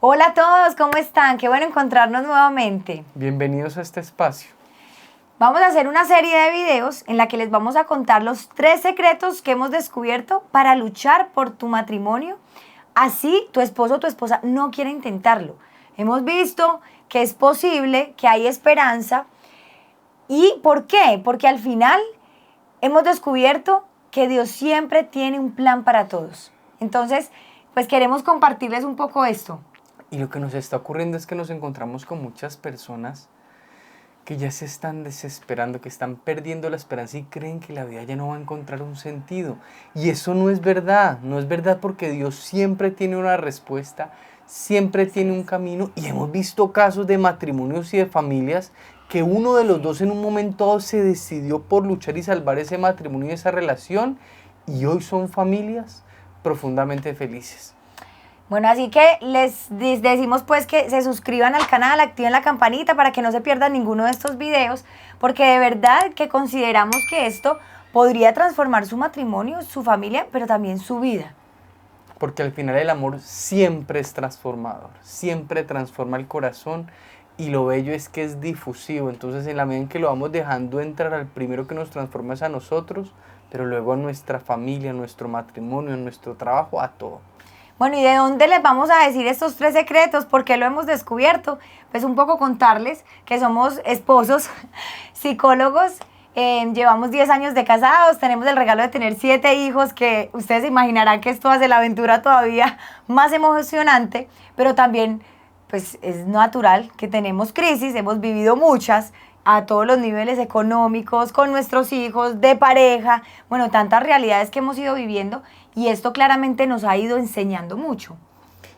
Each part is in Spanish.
Hola a todos, ¿cómo están? Qué bueno encontrarnos nuevamente. Bienvenidos a este espacio. Vamos a hacer una serie de videos en la que les vamos a contar los 3 secretos que hemos descubierto para luchar por tu matrimonio. Así tu esposo o tu esposa no quiere intentarlo. Hemos visto que es posible, que hay esperanza. ¿Y por qué? Porque al final hemos descubierto que Dios siempre tiene un plan para todos. Entonces, pues queremos compartirles un poco esto. Y lo que nos está ocurriendo es que nos encontramos con muchas personas que ya se están desesperando, que están perdiendo la esperanza y creen que la vida ya no va a encontrar un sentido. Y eso no es verdad, no es verdad porque Dios siempre tiene una respuesta, siempre tiene un camino. Y hemos visto casos de matrimonios y de familias que uno de los dos en un momento dado se decidió por luchar y salvar ese matrimonio y esa relación, y hoy son familias profundamente felices. Bueno, así que les decimos pues que se suscriban al canal, activen la campanita para que no se pierdan ninguno de estos videos, porque de verdad que consideramos que esto podría transformar su matrimonio, su familia, pero también su vida. Porque al final el amor siempre es transformador, siempre transforma el corazón, y lo bello es que es difusivo. Entonces en la medida en que lo vamos dejando entrar, al primero que nos transforma es a nosotros, pero luego a nuestra familia, a nuestro matrimonio, a nuestro trabajo, a todo. Bueno, ¿y de dónde les vamos a decir estos 3 secretos? ¿Por qué lo hemos descubierto? Pues un poco contarles que somos esposos, psicólogos, llevamos 10 años de casados, tenemos el regalo de tener 7 hijos, que ustedes se imaginarán que esto hace la aventura todavía más emocionante, pero también pues es natural que tenemos crisis, hemos vivido muchas a todos los niveles económicos, con nuestros hijos, de pareja, bueno, tantas realidades que hemos ido viviendo y esto claramente nos ha ido enseñando mucho.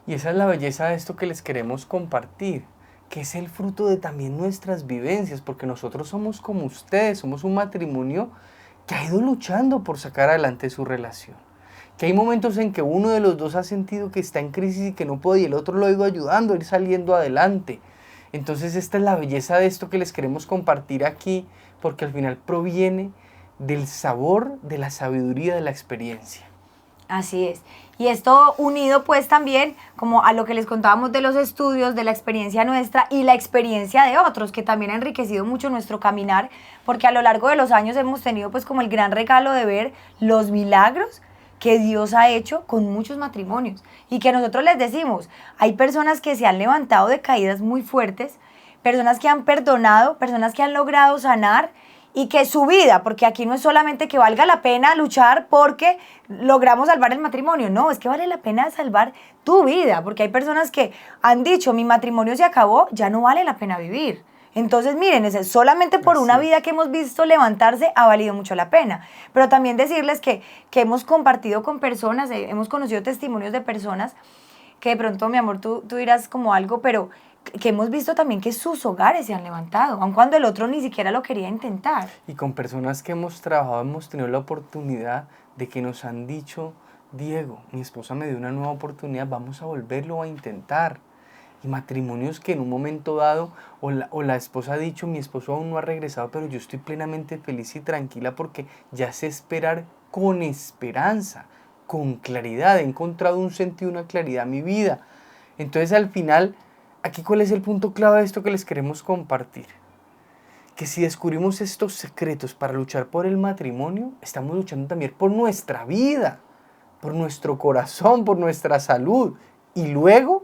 Y esa es la belleza de esto que les queremos compartir, que es el fruto de también nuestras vivencias, porque nosotros somos como ustedes, somos un matrimonio que ha ido luchando por sacar adelante su relación. Que hay momentos en que uno de los dos ha sentido que está en crisis y que no puede, y el otro lo ha ido ayudando a ir saliendo adelante. Entonces esta es la belleza de esto que les queremos compartir aquí, porque al final proviene del sabor, de la sabiduría, de la experiencia. Así es. Y esto unido pues también como a lo que les contábamos de los estudios, de la experiencia nuestra y la experiencia de otros, que también ha enriquecido mucho nuestro caminar, porque a lo largo de los años hemos tenido pues como el gran regalo de ver los milagros que Dios ha hecho con muchos matrimonios. Y que nosotros les decimos, hay personas que se han levantado de caídas muy fuertes, personas que han perdonado, personas que han logrado sanar, y que su vida, porque aquí no es solamente que valga la pena luchar porque logramos salvar el matrimonio, no, es que vale la pena salvar tu vida, porque hay personas que han dicho, mi matrimonio se acabó, ya no vale la pena vivir. Entonces, miren, solamente por una vida que hemos visto levantarse ha valido mucho la pena. Pero también decirles que hemos compartido con personas, hemos conocido testimonios de personas que de pronto, mi amor, tú dirás como algo, pero que hemos visto también que sus hogares se han levantado, aun cuando el otro ni siquiera lo quería intentar. Y con personas que hemos trabajado hemos tenido la oportunidad de que nos han dicho, Diego, mi esposa me dio una nueva oportunidad, vamos a volverlo a intentar. Y matrimonios que en un momento dado, o la esposa ha dicho, mi esposo aún no ha regresado, pero yo estoy plenamente feliz y tranquila porque ya sé esperar con esperanza, con claridad, he encontrado un sentido, una claridad a mi vida. Entonces al final, aquí cuál es el punto clave de esto que les queremos compartir. Que si descubrimos estos secretos para luchar por el matrimonio, estamos luchando también por nuestra vida, por nuestro corazón, por nuestra salud, y luego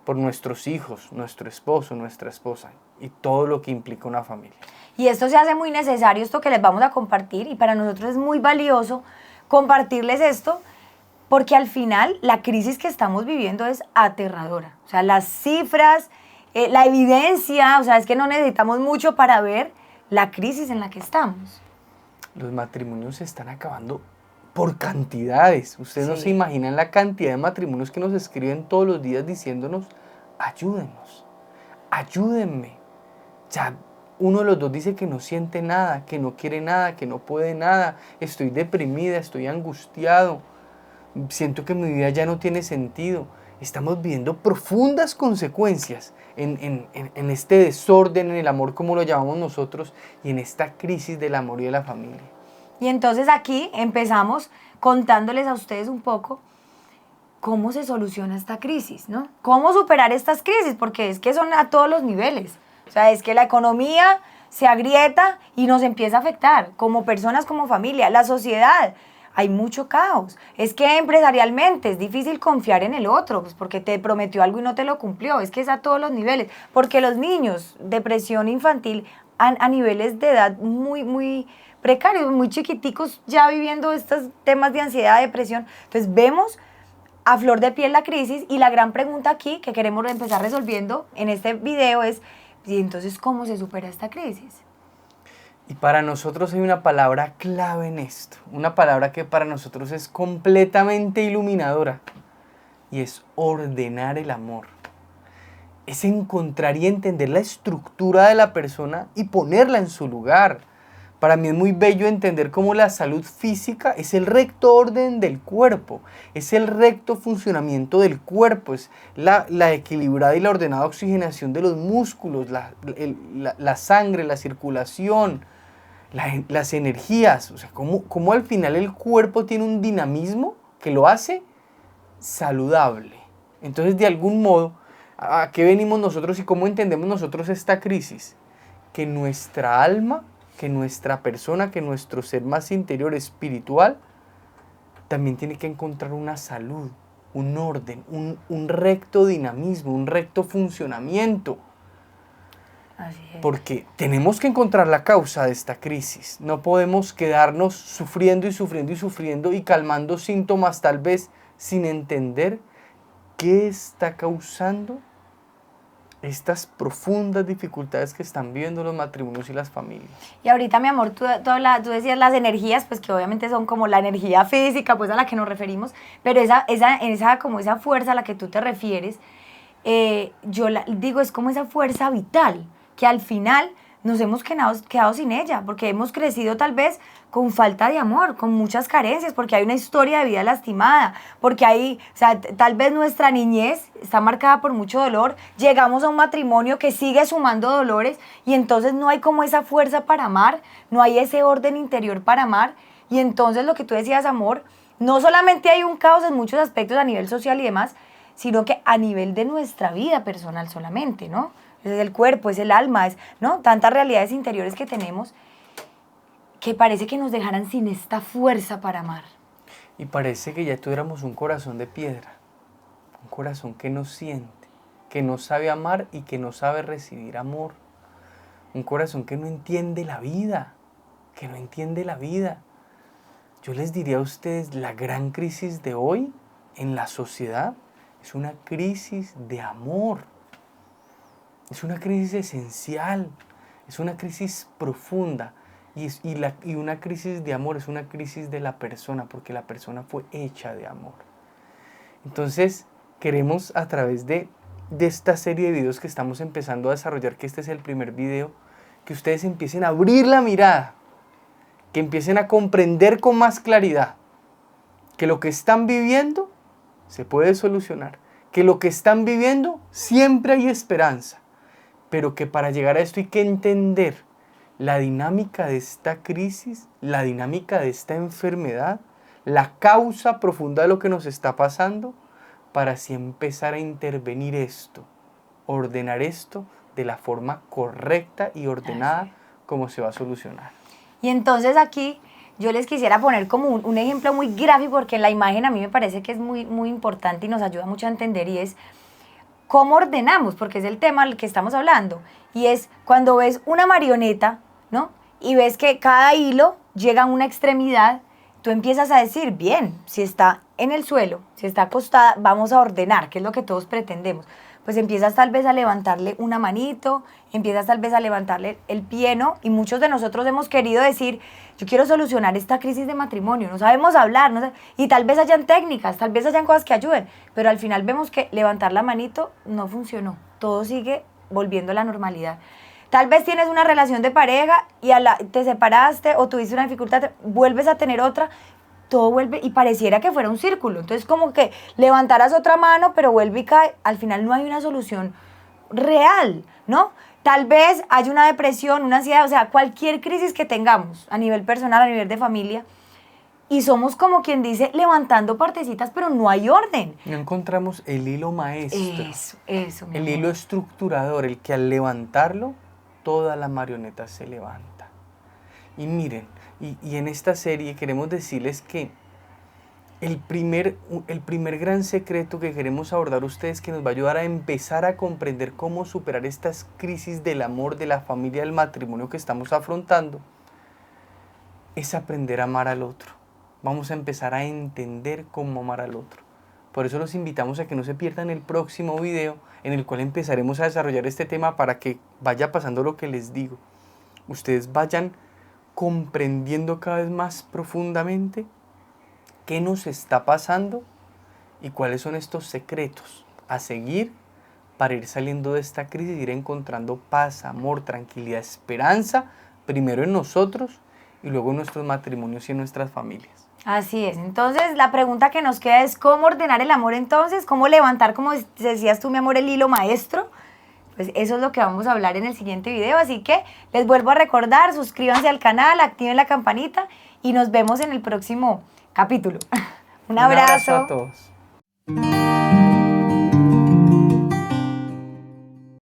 por nuestros hijos, nuestro esposo, nuestra esposa y todo lo que implica una familia. Y esto se hace muy necesario, esto que les vamos a compartir, y para nosotros es muy valioso compartirles esto, porque al final la crisis que estamos viviendo es aterradora. O sea, las cifras, la evidencia, o sea, es que no necesitamos mucho para ver la crisis en la que estamos. Los matrimonios se están acabando por cantidades. Ustedes no se imaginan la cantidad de matrimonios que nos escriben todos los días diciéndonos, ayúdenos, ayúdenme. Ya uno de los dos dice que no siente nada, que no quiere nada, que no puede nada. Estoy deprimida, estoy angustiado. Siento que mi vida ya no tiene sentido. Estamos viendo profundas consecuencias en este desorden, en el amor como lo llamamos nosotros, y en esta crisis del amor y de la familia. Y entonces aquí empezamos contándoles a ustedes un poco ¿cómo se soluciona esta crisis, no? ¿Cómo superar estas crisis? Porque es que son a todos los niveles. O sea, es que la economía se agrieta y nos empieza a afectar, como personas, como familia, la sociedad. Hay mucho caos. Es que empresarialmente es difícil confiar en el otro, pues porque te prometió algo y no te lo cumplió. Es que es a todos los niveles. Porque los niños, depresión infantil a niveles de edad muy precarios, muy chiquiticos, ya viviendo estos temas de ansiedad, depresión. Entonces vemos a flor de piel la crisis, y la gran pregunta aquí que queremos empezar resolviendo en este video es, ¿y entonces cómo se supera esta crisis? Y para nosotros hay una palabra clave en esto, una palabra que para nosotros es completamente iluminadora, y es ordenar el amor. Es encontrar y entender la estructura de la persona y ponerla en su lugar. Para mí es muy bello entender cómo la salud física es el recto orden del cuerpo, es el recto funcionamiento del cuerpo, es la equilibrada y la ordenada oxigenación de los músculos, la sangre, la circulación, las energías. O sea, cómo al final el cuerpo tiene un dinamismo que lo hace saludable. Entonces, de algún modo, ¿a qué venimos nosotros y cómo entendemos nosotros esta crisis? Que nuestra alma, que nuestra persona, que nuestro ser más interior espiritual también tiene que encontrar una salud, un orden, un recto dinamismo, un recto funcionamiento. Así es. Porque tenemos que encontrar la causa de esta crisis. No podemos quedarnos sufriendo y sufriendo y sufriendo y calmando síntomas tal vez sin entender qué está causando estas profundas dificultades que están viviendo los matrimonios y las familias. Y ahorita, mi amor, tú decías las energías, pues que obviamente son como la energía física, pues a la que nos referimos, pero como esa fuerza a la que tú te refieres, yo digo, es como esa fuerza vital, que al final nos hemos quedado sin ella, porque hemos crecido tal vez con falta de amor, con muchas carencias, porque hay una historia de vida lastimada, porque tal vez nuestra niñez está marcada por mucho dolor, llegamos a un matrimonio que sigue sumando dolores, y entonces no hay como esa fuerza para amar, no hay ese orden interior para amar, y entonces lo que tú decías, amor, no solamente hay un caos en muchos aspectos a nivel social y demás, sino que a nivel de nuestra vida personal solamente, ¿no? Es el cuerpo, es el alma, ¿no? Tantas realidades interiores que tenemos que parece que nos dejaran sin esta fuerza para amar. Y parece que ya tuviéramos un corazón de piedra, un corazón que no siente, que no sabe amar y que no sabe recibir amor. Un corazón que no entiende la vida, que no entiende la vida. Yo les diría a ustedes, la gran crisis de hoy en la sociedad es una crisis de amor. Es una crisis esencial, es una crisis profunda, y una crisis de amor es una crisis de la persona, porque la persona fue hecha de amor. Entonces, queremos a través de esta serie de videos que estamos empezando a desarrollar, que este es el primer video, que ustedes empiecen a abrir la mirada, que empiecen a comprender con más claridad que lo que están viviendo se puede solucionar, que lo que están viviendo siempre hay esperanza, pero que para llegar a esto hay que entender la dinámica de esta crisis, la dinámica de esta enfermedad, la causa profunda de lo que nos está pasando, para así empezar a intervenir esto, ordenar esto de la forma correcta y ordenada como se va a solucionar. Y entonces aquí yo les quisiera poner como un ejemplo muy gráfico, porque la imagen a mí me parece que es muy importante y nos ayuda mucho a entender, y es cómo ordenamos, porque es el tema del que estamos hablando, y es cuando ves una marioneta, ¿no? Y ves que cada hilo llega a una extremidad, tú empiezas a decir, bien, si está en el suelo, si está acostada, vamos a ordenar, que es lo que todos pretendemos. Pues empiezas tal vez a levantarle una manito, empiezas tal vez a levantarle el pie, ¿no? Y muchos de nosotros hemos querido decir, yo quiero solucionar esta crisis de matrimonio, no sabemos hablar, y tal vez hayan técnicas, tal vez hayan cosas que ayuden, pero al final vemos que levantar la manito no funcionó, todo sigue volviendo a la normalidad. Tal vez tienes una relación de pareja y te separaste o tuviste una dificultad, vuelves a tener otra, todo vuelve y pareciera que fuera un círculo. Entonces como que levantaras otra mano, pero vuelve y cae. Al final no hay una solución real, ¿no? Tal vez hay una depresión, una ansiedad, o sea, cualquier crisis que tengamos a nivel personal, a nivel de familia, y somos como quien dice levantando partecitas, pero no hay orden. No encontramos el hilo maestro. Eso. El hilo estructurador, el que al levantarlo, toda la marioneta se levanta. Y miren, y en esta serie queremos decirles que el primer gran secreto que queremos abordar ustedes, que nos va a ayudar a empezar a comprender cómo superar estas crisis del amor, de la familia, del matrimonio que estamos afrontando, es aprender a amar al otro. Vamos a empezar a entender cómo amar al otro. Por eso los invitamos a que no se pierdan el próximo video, en el cual empezaremos a desarrollar este tema para que vaya pasando lo que les digo. Ustedes vayan comprendiendo cada vez más profundamente qué nos está pasando y cuáles son estos secretos a seguir para ir saliendo de esta crisis, ir encontrando paz, amor, tranquilidad, esperanza, primero en nosotros y luego en nuestros matrimonios y en nuestras familias. Así es. Entonces, la pregunta que nos queda es cómo ordenar el amor entonces, cómo levantar, como decías tú, mi amor, el hilo maestro. Pues eso es lo que vamos a hablar en el siguiente video, así que les vuelvo a recordar, suscríbanse al canal, activen la campanita y nos vemos en el próximo capítulo. Un abrazo a todos.